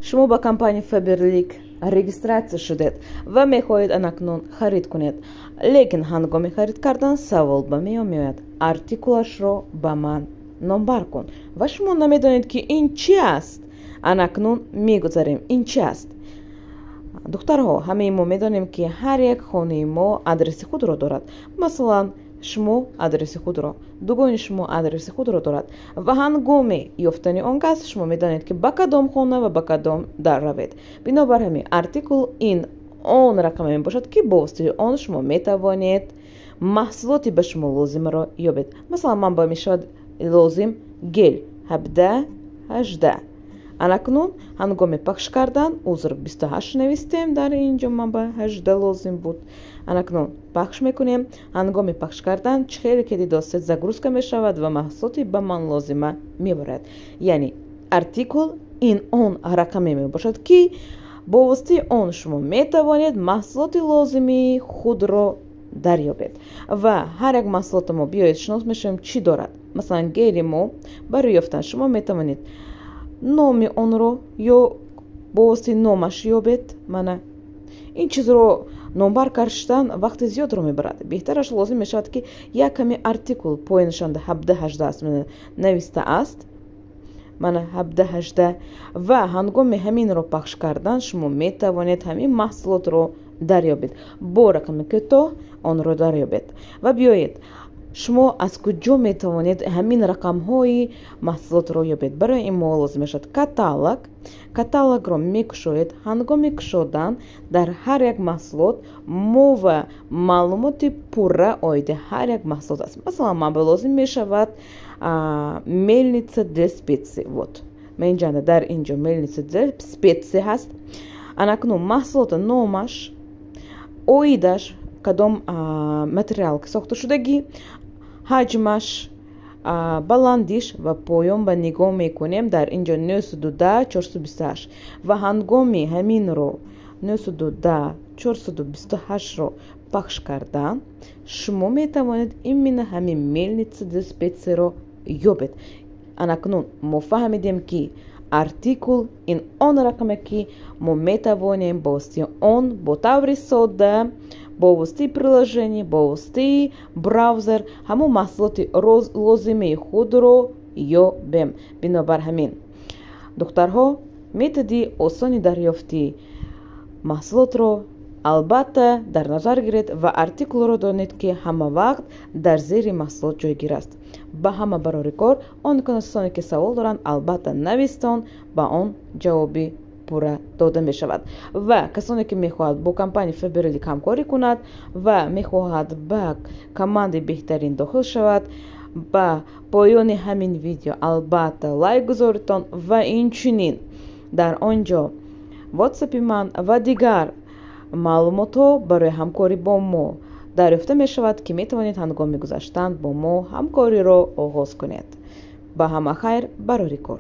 шумо ба компанияи Faberlic регистрация шудед ва мехоҳед анакнун харид кунед, лекин ҳангоми харид кардан савол ба меён меояд: артикулашро ба ман номбар кун ва шумо намедонед ки ин чи аст. анакнун мегузарем ин чи аст. духтарҳо, ҳамаи мо медонем ки ҳар як хонаи мо адреси худро дорад. Масалан, шумо адреси худро, дугони шумо адреси худро дорад ва ҳангоми ёфтани он кас шумо медонед ки ба кадом хона ва ба кадом дар равед. бинобар ҳамин артикул ин он рақаме мебошад ки бо воситаи он шумо метавонед маҳсулоти ба шумо лозимаро ёбед. Масалан, ман ба мешавад лозим гел 17-18. анакнун ҳангоми пахш кардан 28 навистем, дар инҷо ман ба 18 лозим буд. анакнун пахш мекунем. ҳангоми пахш кардан 40 загрузка мешавад ва маҳсулоти ба ман лозима мебарад. яъне артикул ин он рақаме мебошад ки бо воситаи он шумо метавонед маҳсулоти лозими худро дарёбед ва ҳар як маҳсулоти мо биёед шинос мешавем чӣ дорад. масалан, гели мо барои ёфтан шумо метавонед номи онро ё бо воситаи номаш ёбед. мана ин чизро номбар кардштан вақти зиёдро мебарад. беҳтараш лозим мешавад ки як каме артикул поинашанда 17-18 нависта аст. мана 17-18 ва ҳангоми ҳаминро пахш кардан шумо метавонед ҳамин маҳсулотро дарёбед. бо рақами кӯтоҳ онро дарёбед ва биёед шумо аз куҷо метавонед ҳамин рақамҳои маҳсулотро ёбед. барои ин мо лозим мешавад каталог. каталогро мекушоед. ҳангоми кушодан дар ҳар як маҳсулот мова маълумоти пурра оиди ҳар як маҳсулот аст. масалан, ман ба лозим мешавад мельница для специй. вот меинҷанда дар инҷо мельница для специй ҳаст. анакнун маҳсулота номаш, оидаш, кадом материал ки сохта шудагӣ, ҳаҷмаш, баландиш ва поён ба нигоҳ мекунем. дар инҷо 910-428 ва ҳангоми ҳаминро 910-428ро пахш кардан шумо метавонед именно ҳамин мельница для специйро ёбед. анакнун мо фаҳмидем ки артикул ин он рақаме ки мо метавонем бо воситаи он бо таври сода, бо воситаи приложение, бо воситаи браузер ҳамон маҳсулоти лозимаи худро ёбем. бинобар ҳамин, духтарҳо, методи осони дарёфти маҳсулотро албатта дар назар гиред ва артикулро донед ки ҳама вақт дар зери маҳсулот ҷойгир аст. ба ҳама барори кор он касоне ки савол доранд албатта навистон, ба он ҷавоби пурра дода мешавад. ва касоне ки мехоҳад бо компанияи Faberlic ҳамкорӣ кунад ва мехоҳад ба командаи беҳтарин дохил шавад, ба поёни ҳамин видео албатта лайк гузоритон ва инчунин дар он ҷо ватсапи ман ва дигар маълумотҳо барои ҳамкорӣ бо мо дарёфта мешавад ки метавонед ҳангоми гузаштан бо мо ҳамкориро оғоз кунед. ба ҳама хайр, барори кор.